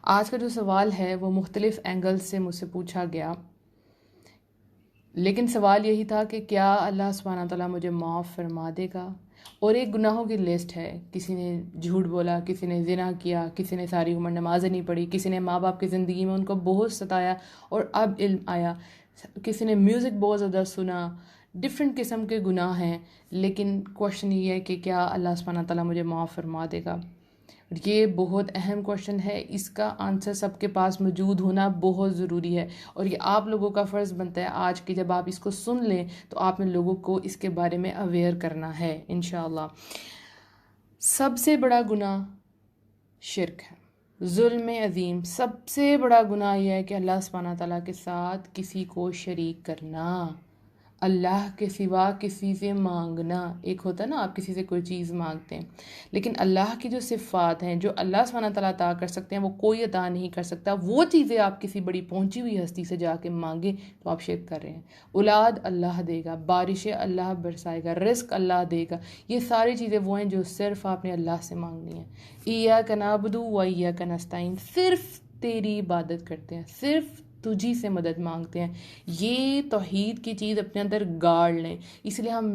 آج کا جو سوال ہے وہ مختلف اینگل سے مجھ سے پوچھا گیا، لیکن سوال یہی تھا کہ کیا اللہ سبحانہ تعالیٰ مجھے معاف فرما دے گا؟ اور ایک گناہوں کی لسٹ ہے، کسی نے جھوٹ بولا، کسی نے زنا کیا، کسی نے ساری عمر نمازیں نہیں پڑھی، کسی نے ماں باپ کی زندگی میں ان کو بہت ستایا اور اب علم آیا، کسی نے میوزک بہت زیادہ سنا، ڈفرینٹ قسم کے گناہ ہیں۔ لیکن کوشچن یہ ہے کہ کیا اللہ سبحانہ تعالیٰ مجھے معاف فرما دے گا؟ یہ بہت اہم کوشچن ہے، اس کا آنسر سب کے پاس موجود ہونا بہت ضروری ہے، اور یہ آپ لوگوں کا فرض بنتا ہے آج کہ جب آپ اس کو سن لیں تو آپ نے لوگوں کو اس کے بارے میں اویئر کرنا ہے انشاءاللہ۔ سب سے بڑا گناہ شرک ہے، ظلم عظیم۔ سب سے بڑا گناہ یہ ہے کہ اللہ سبحانہ تعالیٰ کے ساتھ کسی کو شریک کرنا، اللہ کے سوا کسی سے مانگنا۔ ایک ہوتا ہے نا آپ کسی سے کوئی چیز مانگتے ہیں، لیکن اللہ کی جو صفات ہیں جو اللہ سبحانہ تعالیٰ عطا کر سکتے ہیں وہ کوئی عطا نہیں کر سکتا، وہ چیزیں آپ کسی بڑی پہنچی ہوئی ہستی سے جا کے مانگیں تو آپ شرک کر رہے ہیں۔ اولاد اللہ دے گا، بارشیں اللہ برسائے گا، رزق اللہ دے گا، یہ ساری چیزیں وہ ہیں جو صرف آپ نے اللہ سے مانگنی ہیں۔ ایاک نعبد و ایاک نستعین، صرف تیری عبادت کرتے ہیں، صرف تجھی سے مدد مانگتے ہیں۔ یہ توحید کی چیز اپنے اندر گاڑ لیں۔ اس لیے ہم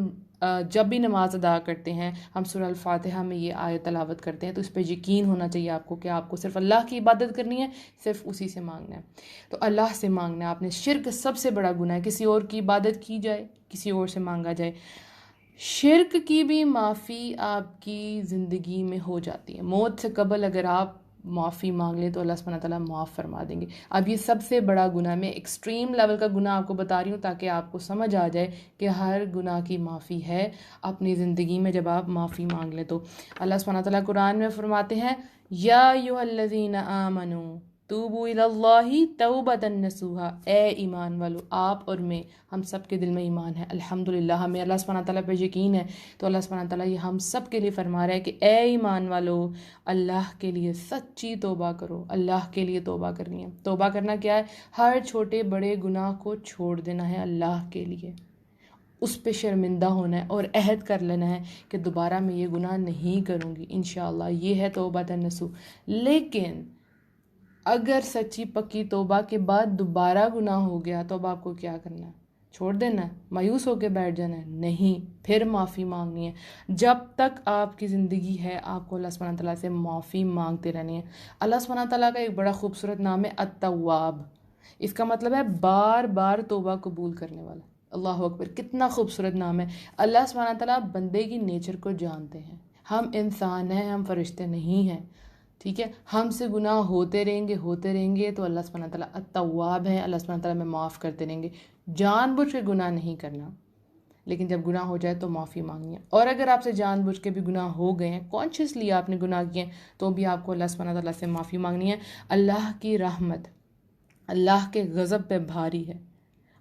جب بھی نماز ادا کرتے ہیں ہم سورہ الفاتحہ میں یہ آیت تلاوت کرتے ہیں، تو اس پہ یقین ہونا چاہیے آپ کو کہ آپ کو صرف اللہ کی عبادت کرنی ہے، صرف اسی سے مانگنا ہے، تو اللہ سے مانگنا ہے آپ نے۔ شرک سب سے بڑا گناہ ہے، کسی اور کی عبادت کی جائے، کسی اور سے مانگا جائے۔ شرک کی بھی معافی آپ کی زندگی میں ہو جاتی ہے، موت سے قبل اگر آپ معافی مانگ لیں تو اللہ سبحانہ تعالیٰ معاف فرما دیں گے۔ اب یہ سب سے بڑا گناہ، میں ایکسٹریم لیول کا گناہ آپ کو بتا رہی ہوں تاکہ آپ کو سمجھ آ جائے کہ ہر گناہ کی معافی ہے اپنی زندگی میں جب آپ معافی مانگ لیں تو۔ اللہ سبحانہ تعالیٰ قرآن میں فرماتے ہیں یا ایھا الذین آمنوا توبوا الی اللہ توبۃ نصوحا، اے ایمان والو، آپ اور میں، ہم سب کے دل میں ایمان ہے الحمدللہ، ہمیں اللہ سبحانہ تعالیٰ پہ یقین ہے، تو اللہ سبحانہ تعالیٰ یہ ہم سب کے لیے فرما رہا ہے کہ اے ایمان والو، اللہ کے لیے سچی توبہ کرو۔ اللہ کے لیے توبہ کرنی ہے۔ توبہ کرنا کیا ہے؟ ہر چھوٹے بڑے گناہ کو چھوڑ دینا ہے اللہ کے لیے، اس پہ شرمندہ ہونا ہے اور عہد کر لینا ہے کہ دوبارہ میں یہ گناہ نہیں کروں گی انشاءاللہ۔ یہ ہے توبہ نصوح۔ لیکن اگر سچی پکی توبہ کے بعد دوبارہ گناہ ہو گیا تو اب آپ کو کیا کرنا ہے؟ چھوڑ دینا ہے؟ مایوس ہو کے بیٹھ جانا ہے؟ نہیں، پھر معافی مانگنی ہے۔ جب تک آپ کی زندگی ہے آپ کو اللہ سبحانہ تعالیٰ سے معافی مانگتے رہنی ہے۔ اللہ سبحانہ تعالیٰ کا ایک بڑا خوبصورت نام ہے التواب، اس کا مطلب ہے بار بار توبہ قبول کرنے والا۔ اللہ اکبر، کتنا خوبصورت نام ہے۔ اللہ سبحانہ تعالیٰ بندے کی نیچر کو جانتے ہیں، ہم انسان ہیں، ہم فرشتے نہیں ہیں، ٹھیک ہے؟ ہم سے گناہ ہوتے رہیں گے تو اللہ سبحانہ تعالیٰ التواب ہے، اللہ سبحانہ تعالیٰ میں معاف کرتے رہیں گے۔ جان بوجھ کے گناہ نہیں کرنا، لیکن جب گناہ ہو جائے تو معافی مانگنی ہے۔ اور اگر آپ سے جان بوجھ کے بھی گناہ ہو گئے ہیں، کانشیسلی آپ نے گناہ کیے ہیں، تو بھی آپ کو اللہ سبحانہ تعالیٰ سے معافی مانگنی ہے۔ اللہ کی رحمت اللہ کے غضب پہ بھاری ہے،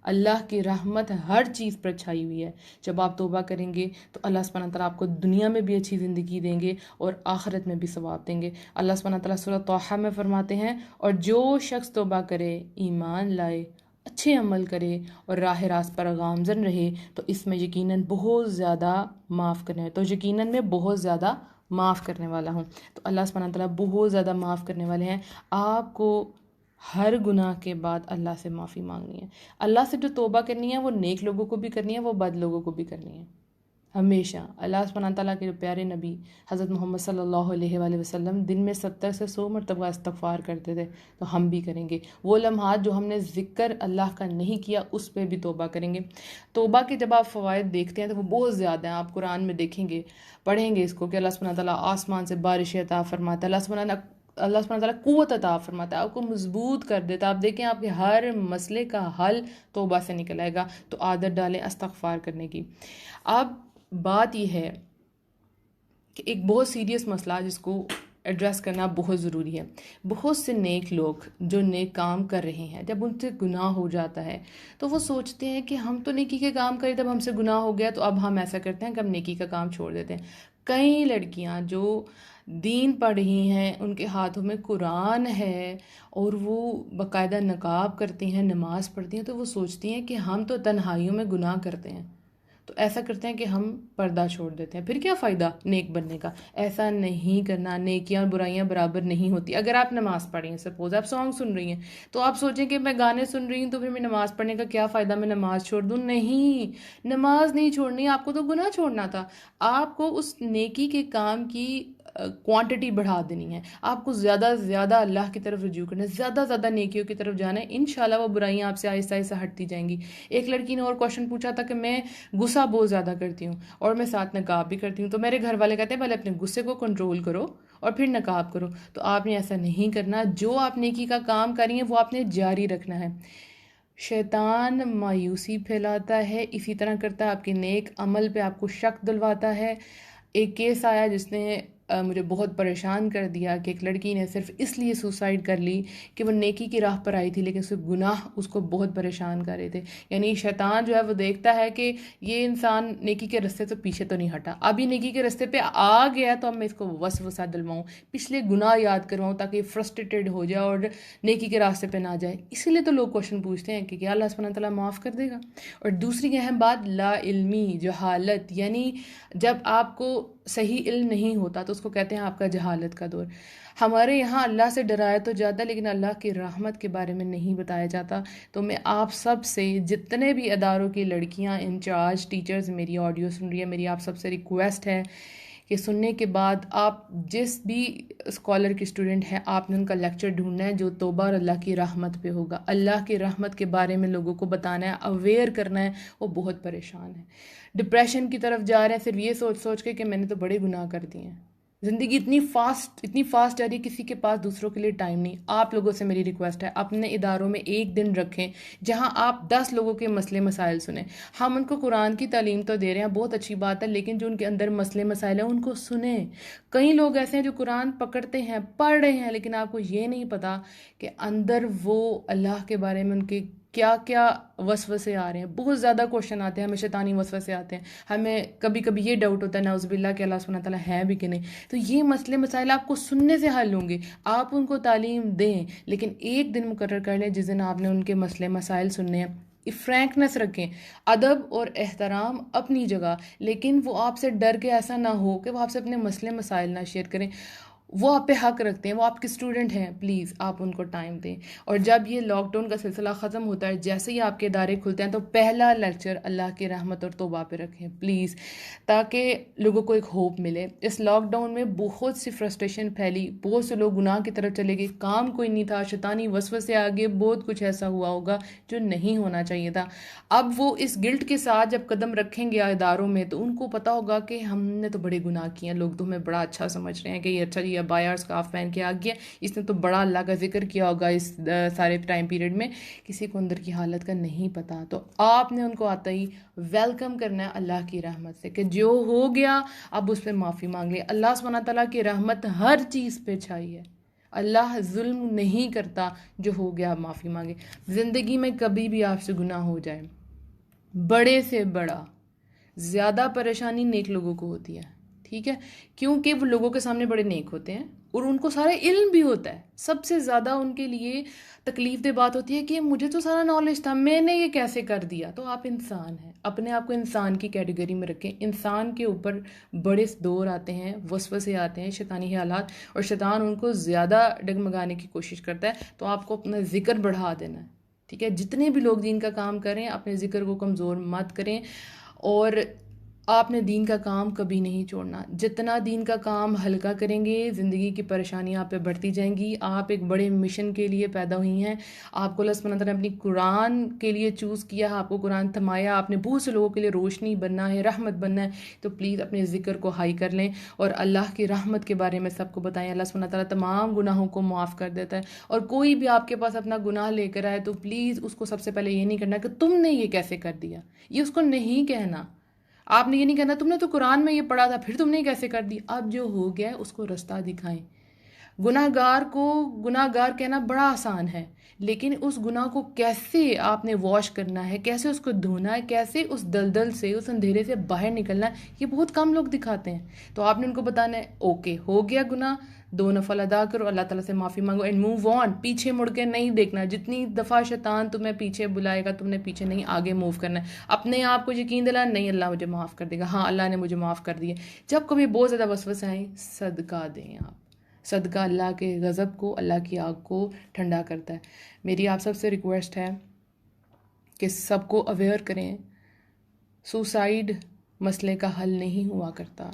اللہ کی رحمت ہر چیز پر چھائی ہوئی ہے۔ جب آپ توبہ کریں گے تو اللہ سبحانہ تعالیٰ آپ کو دنیا میں بھی اچھی زندگی دیں گے اور آخرت میں بھی ثواب دیں گے۔ اللہ سبحانہ تعالیٰ سورہ طٰہٰ میں فرماتے ہیں اور جو شخص توبہ کرے، ایمان لائے، اچھے عمل کرے اور راہ راست پر گامزن رہے تو اس میں یقیناً بہت زیادہ معاف کرنے، تو یقیناً میں بہت زیادہ معاف کرنے والا ہوں۔ تو اللہ سبحانہ تعالیٰ بہت زیادہ معاف کرنے والے ہیں۔ آپ کو ہر گناہ کے بعد اللہ سے معافی مانگنی ہے۔ اللہ سے جو توبہ کرنی ہے وہ نیک لوگوں کو بھی کرنی ہے، وہ بد لوگوں کو بھی کرنی ہے۔ ہمیشہ اللہ سبحانہ تعالیٰ کے جو پیارے نبی حضرت محمد صلی اللہ علیہ وآلہ وسلم دن میں 70 سے 100 مرتبہ استغفار کرتے تھے، تو ہم بھی کریں گے۔ وہ لمحات جو ہم نے ذکر اللہ کا نہیں کیا اس پہ بھی توبہ کریں گے۔ توبہ کے جب آپ فوائد دیکھتے ہیں تو وہ بہت زیادہ ہیں، آپ قرآن میں دیکھیں گے، پڑھیں گے اس کو کہ اللہ سبحانہ تعالیٰ آسمان سے بارش عطا فرماتا ہے، اللہ سبحانہ تعالیٰ قوت عطا فرماتا ہے، آپ کو مضبوط کر دیتا ہے۔ آپ دیکھیں آپ کے ہر مسئلے کا حل توبہ سے نکل آئے گا، تو عادت ڈالیں استغفار کرنے کی۔ اب بات یہ ہے کہ ایک بہت سیریس مسئلہ جس کو ایڈریس کرنا بہت ضروری ہے۔ بہت سے نیک لوگ جو نیک کام کر رہے ہیں، جب ان سے گناہ ہو جاتا ہے تو وہ سوچتے ہیں کہ ہم تو نیکی کے کام کریں، جب ہم سے گناہ ہو گیا تو اب ہم ایسا کرتے ہیں کہ ہم نیکی کا کام چھوڑ دیتے ہیں۔ کئی لڑکیاں جو دین پڑھ رہی ہیں، ان کے ہاتھوں میں قرآن ہے اور وہ باقاعدہ نقاب کرتی ہیں، نماز پڑھتی ہیں، تو وہ سوچتی ہیں کہ ہم تو تنہائیوں میں گناہ کرتے ہیں، تو ایسا کرتے ہیں کہ ہم پردہ چھوڑ دیتے ہیں. پھر کیا فائدہ نیک بننے کا؟ ایسا نہیں کرنا. نیکیاں اور برائیاں برابر نہیں ہوتی. اگر آپ نماز پڑھ رہی ہیں، سپوز آپ سانگ سن رہی ہیں، تو آپ سوچیں کہ میں گانے سن رہی ہوں تو پھر میں نماز پڑھنے کا کیا فائدہ، میں نماز چھوڑ دوں. نہیں، نماز نہیں چھوڑنی، آپ کو تو گناہ چھوڑنا تھا. آپ کو اس نیکی کے کام کی کوانٹٹی بڑھا دینی ہے. آپ کو زیادہ سے زیادہ اللہ کی طرف رجوع کرنا ہے، زیادہ زیادہ نیکیوں کی طرف جانا ہے. انشاءاللہ وہ برائیاں آپ سے آہستہ آہستہ ہٹتی جائیں گی. ایک لڑکی نے اور کوشچن پوچھا تھا کہ میں غصہ بہت زیادہ کرتی ہوں اور میں ساتھ نقاب بھی کرتی ہوں، تو میرے گھر والے کہتے ہیں پہلے اپنے غصے کو کنٹرول کرو اور پھر نقاب کرو. تو آپ نے ایسا نہیں کرنا. جو آپ نیکی کا کام کر رہی ہیں وہ آپ نے جاری رکھنا ہے. شیطان مایوسی پھیلاتا ہے، اسی طرح کرتا ہے آپ کے نیک عمل پہ، آپ کو شک دلواتا ہے. ایک کیس آیا جس نے مجھے بہت پریشان کر دیا کہ ایک لڑکی نے صرف اس لیے سوسائڈ کر لی کہ وہ نیکی کی راہ پر آئی تھی، لیکن اس کے گناہ اس کو بہت پریشان کر رہے تھے. یعنی شیطان جو ہے وہ دیکھتا ہے کہ یہ انسان نیکی کے راستے سے پیچھے تو نہیں ہٹا، اب یہ نیکی کے راستے پہ آ گیا تو اب میں اس کو وسوسہ دلواؤں، پچھلے گناہ یاد کرواؤں تاکہ یہ فرسٹریٹڈ ہو جائے اور نیکی کے راستے پہ نہ جائے. اسی لیے تو لوگ کوشچن پوچھتے ہیں کہ کیا اللہ سبحانہ تعالیٰ معاف کر دے گا. اور دوسری اہم بات، لا علمی، جہالت. یعنی جب آپ کو صحیح علم نہیں ہوتا تو اس کو کہتے ہیں آپ کا جہالت کا دور. ہمارے یہاں اللہ سے ڈرایا تو جاتا ہے لیکن اللہ کی رحمت کے بارے میں نہیں بتایا جاتا. تو میں آپ سب سے، جتنے بھی اداروں کی لڑکیاں انچارج ٹیچرز میری آڈیو سن رہی ہیں، میری آپ سب سے ریکویسٹ ہے کہ سننے کے بعد آپ جس بھی اسکالر کی اسٹوڈنٹ ہیں، آپ نے ان کا لیکچر ڈھونڈنا ہے جو توبہ اور اللہ کی رحمت پہ ہوگا. اللہ کی رحمت کے بارے میں لوگوں کو بتانا ہے، اویئر کرنا ہے. وہ بہت پریشان ہیں، ڈپریشن کی طرف جا رہے ہیں صرف یہ سوچ سوچ کے کہ میں نے تو بڑے گناہ کر دیے ہیں. زندگی اتنی فاسٹ جا رہی ہے، کسی کے پاس دوسروں کے لیے ٹائم نہیں. آپ لوگوں سے میری ریکویسٹ ہے، اپنے اداروں میں ایک دن رکھیں جہاں آپ 10 لوگوں کے مسئلے مسائل سنیں. ہم ان کو قرآن کی تعلیم تو دے رہے ہیں، بہت اچھی بات ہے، لیکن جو ان کے اندر مسئلے مسائل ہیں ان کو سنیں. کئی لوگ ایسے ہیں جو قرآن پکڑتے ہیں، پڑھ رہے ہیں، لیکن آپ کو یہ نہیں پتا کہ اندر وہ اللہ کے بارے میں ان کے کیا کیا وسوسے آ رہے ہیں. بہت زیادہ کوشچن آتے ہیں ہمیں، شیطانی وسوسے آتے ہیں ہمیں. کبھی کبھی یہ ڈاؤٹ ہوتا ہے نعوذ باللہ کہ اللہ سبحانہ تعالیٰ ہے بھی کہ نہیں. تو یہ مسئلے مسائل آپ کو سننے سے حل ہوں گے. آپ ان کو تعلیم دیں، لیکن ایک دن مقرر کر لیں جس دن آپ نے ان کے مسئلے مسائل سننے ہیں. فرینکنس رکھیں، ادب اور احترام اپنی جگہ، لیکن وہ آپ سے ڈر کے ایسا نہ ہو کہ وہ آپ سے اپنے مسئلے مسائل نہ شیئر کریں. وہ آپ پہ حق رکھتے ہیں، وہ آپ کے اسٹوڈنٹ ہیں، پلیز آپ ان کو ٹائم دیں. اور جب یہ لاک ڈاؤن کا سلسلہ ختم ہوتا ہے، جیسے ہی آپ کے ادارے کھلتے ہیں، تو پہلا لیکچر اللہ کی رحمت اور توبہ پہ رکھیں پلیز، تاکہ لوگوں کو ایک ہوپ ملے. اس لاک ڈاؤن میں بہت سی فرسٹریشن پھیلی، بہت سے لوگ گناہ کی طرف چلے گئے، کام کوئی نہیں تھا، شیطانی وسوسے آگے، بہت کچھ ایسا ہوا ہوگا جو نہیں ہونا چاہیے تھا. اب وہ اس گلٹ کے ساتھ جب قدم رکھیں گے اداروں میں تو ان کو پتا ہوگا کہ ہم نے تو بڑے گناہ کیے ہیں، لوگ تو ہمیں بڑا اچھا سمجھ رہے ہیں کہ یہ اچھا جی بایا اسکارف پہن کے آ گیا، اس نے تو بڑا اللہ کا ذکر کیا ہوگا اس سارے ٹائم پیریڈ میں. کسی کو اندر کی حالت کا نہیں پتا. تو آپ نے ان کو آتا ہی ویلکم کرنا ہے اللہ کی رحمت سے کہ جو ہو گیا اب اس پہ معافی مانگ لے. اللہ سبحانہ تعالیٰ کی رحمت ہر چیز پہ چھائی ہے. اللہ ظلم نہیں کرتا، جو ہو گیا معافی مانگے. زندگی میں کبھی بھی آپ سے گناہ ہو جائے، بڑے سے بڑا، زیادہ پریشانی نیک لوگوں کو ہوتی ہے، ٹھیک ہے، کیونکہ وہ لوگوں کے سامنے بڑے نیک ہوتے ہیں اور ان کو سارا علم بھی ہوتا ہے. سب سے زیادہ ان کے لیے تکلیف دہ بات ہوتی ہے کہ مجھے تو سارا نالج تھا، میں نے یہ کیسے کر دیا. تو آپ انسان ہیں، اپنے آپ کو انسان کی کیٹیگری میں رکھیں. انسان کے اوپر بڑے دور آتے ہیں، وسوسے آتے ہیں، شیطانی خیالات، اور شیطان ان کو زیادہ ڈگمگانے کی کوشش کرتا ہے. تو آپ کو اپنا ذکر بڑھا دینا ہے، ٹھیک ہے. جتنے بھی لوگ دین کا کام کریں اپنے ذکر کو کمزور مت کریں، اور آپ نے دین کا کام کبھی نہیں چھوڑنا. جتنا دین کا کام ہلکا کریں گے، زندگی کی پریشانیاں آپ پہ بڑھتی جائیں گی. آپ ایک بڑے مشن کے لیے پیدا ہوئی ہیں. آپ کو اللہ سبحانہ تعالیٰ نے اپنی قرآن کے لیے چوز کیا ہے، آپ کو قرآن تھمایا، آپ نے بہت سے لوگوں کے لیے روشنی بننا ہے، رحمت بننا ہے. تو پلیز اپنے ذکر کو ہائی کر لیں اور اللہ کی رحمت کے بارے میں سب کو بتائیں. اللہ سبحانہ تعالیٰ تمام گناہوں کو معاف کر دیتا ہے. اور کوئی بھی آپ کے پاس اپنا گناہ لے کر آئے تو پلیز اس کو سب سے پہلے یہ نہیں کرنا کہ تم نے یہ کیسے کر دیا، یہ اس کو نہیں کہنا. آپ نے یہ نہیں کہنا تم نے تو قرآن میں یہ پڑھا تھا پھر تم نے کیسے کر دی. اب جو ہو گیا ہے اس کو رستہ دکھائیں. گناہ گار کو گناہ گار کہنا بڑا آسان ہے، لیکن اس گناہ کو کیسے آپ نے واش کرنا ہے، کیسے اس کو دھونا ہے، کیسے اس دلدل سے، اس اندھیرے سے باہر نکلنا ہے، یہ بہت کم لوگ دکھاتے ہیں. تو آپ نے ان کو بتانا ہے اوکے ہو گیا گناہ، 2 نفل ادا کرو, اللہ تعالیٰ سے معافی مانگو اینڈ موو آن. پیچھے مڑ کے نہیں دیکھنا. جتنی دفعہ شیطان تمہیں پیچھے بلائے گا تم نے پیچھے نہیں, آگے موو کرنا ہے. اپنے آپ کو یقین دلا نہیں اللہ مجھے معاف کر دے گا, ہاں اللہ نے مجھے معاف کر دیا. جب کبھی بہت زیادہ وسوسے آئیں صدقہ دیں آپ. صدقہ اللہ کے غضب کو, اللہ کی آگ کو ٹھنڈا کرتا ہے. میری آپ سب سے ریکویسٹ ہے کہ سب کو اویئر کریں, سوسائڈ مسئلے کا حل نہیں ہوا کرتا.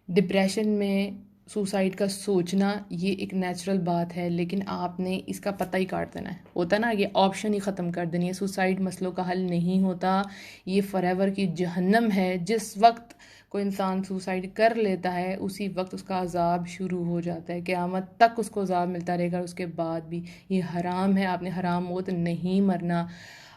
ڈپریشن میں سوسائڈ کا سوچنا یہ ایک نیچرل بات ہے, لیکن آپ نے اس کا پتہ ہی کاٹ دینا ہے. ہوتا نا, یہ آپشن ہی ختم کر دینی ہے. سوسائڈ مسئلوں کا حل نہیں ہوتا, یہ فار ایور کی جہنم ہے. جس وقت کوئی انسان سوسائڈ کر لیتا ہے اسی وقت اس کا عذاب شروع ہو جاتا ہے. قیامت تک اس کو عذاب ملتا رہے گا. اس کے بعد بھی یہ حرام ہے, آپ نے حرام موت نہیں مرنا.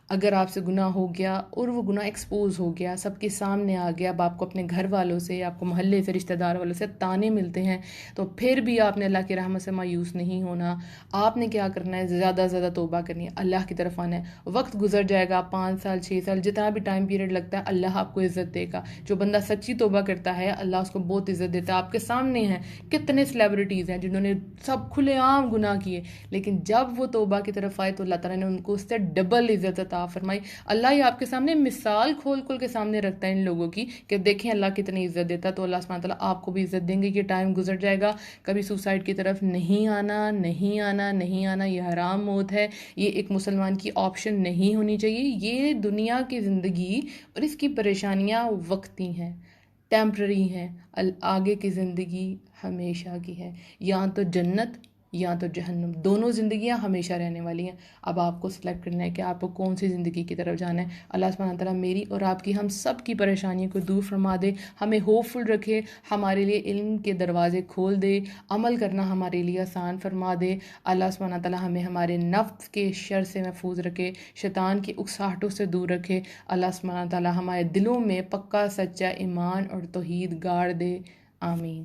اگر آپ سے گناہ ہو گیا اور وہ گناہ ایکسپوز ہو گیا, سب کے سامنے آ گیا, اب آپ کو اپنے گھر والوں سے, آپ کو محلے سے, رشتہ دار والوں سے تانے ملتے ہیں, تو پھر بھی آپ نے اللہ کی رحمت سے مایوس نہیں ہونا. آپ نے کیا کرنا ہے, زیادہ سے زیادہ توبہ کرنی ہے, اللہ کی طرف آنا ہے. وقت گزر جائے گا, 5 سال 6 سال جتنا بھی ٹائم پیریڈ لگتا ہے, اللہ آپ کو عزت دے گا. جو بندہ سچی توبہ کرتا ہے اللہ اس کو بہت عزت دیتا ہے. آپ کے سامنے ہیں کتنے سیلیبریٹیز ہیں جنہوں نے سب کھلے عام گناہ کیے, لیکن جب وہ توبہ کی طرف آئے تو اللہ تعالیٰ نے ان کو اس سے ڈبل عزت عطا فرمائی. اللہ ہی آپ کے سامنے مثال کھول کھول کے سامنے رکھتا ہے ان لوگوں کی کہ دیکھیں اللہ کتنی عزت دیتا ہے. تو اللہ سبحانہ تعالیٰ آپ کو بھی عزت دیں گے. یہ ٹائم گزر جائے گا, کبھی سوسائڈ کی طرف نہیں آنا, نہیں آنا, نہیں آنا. یہ حرام موت ہے, یہ ایک مسلمان کی آپشن نہیں ہونی چاہیے. یہ دنیا کی زندگی اور اس کی پریشانیاں وقتی ہیں, ٹیمپرری ہیں. آگے کی زندگی ہمیشہ کی ہے, یا تو جنت یا تو جہنم. دونوں زندگیاں ہمیشہ رہنے والی ہیں. اب آپ کو سلیکٹ کرنا ہے کہ آپ کو کون سی زندگی کی طرف جانا ہے. اللہ سبحانہ تعالیٰ میری اور آپ کی, ہم سب کی پریشانیوں کو دور فرما دے, ہمیں ہوپ فل رکھے, ہمارے لیے علم کے دروازے کھول دے, عمل کرنا ہمارے لیے آسان فرما دے. اللہ سبحانہ تعالیٰ ہمیں ہمارے نفس کے شر سے محفوظ رکھے, شیطان کی اکساہٹوں سے دور رکھے. اللہ سبحانہ تعالیٰ ہمارے دلوں میں پکا سچا ایمان اور توحید گاڑ دے. آمین.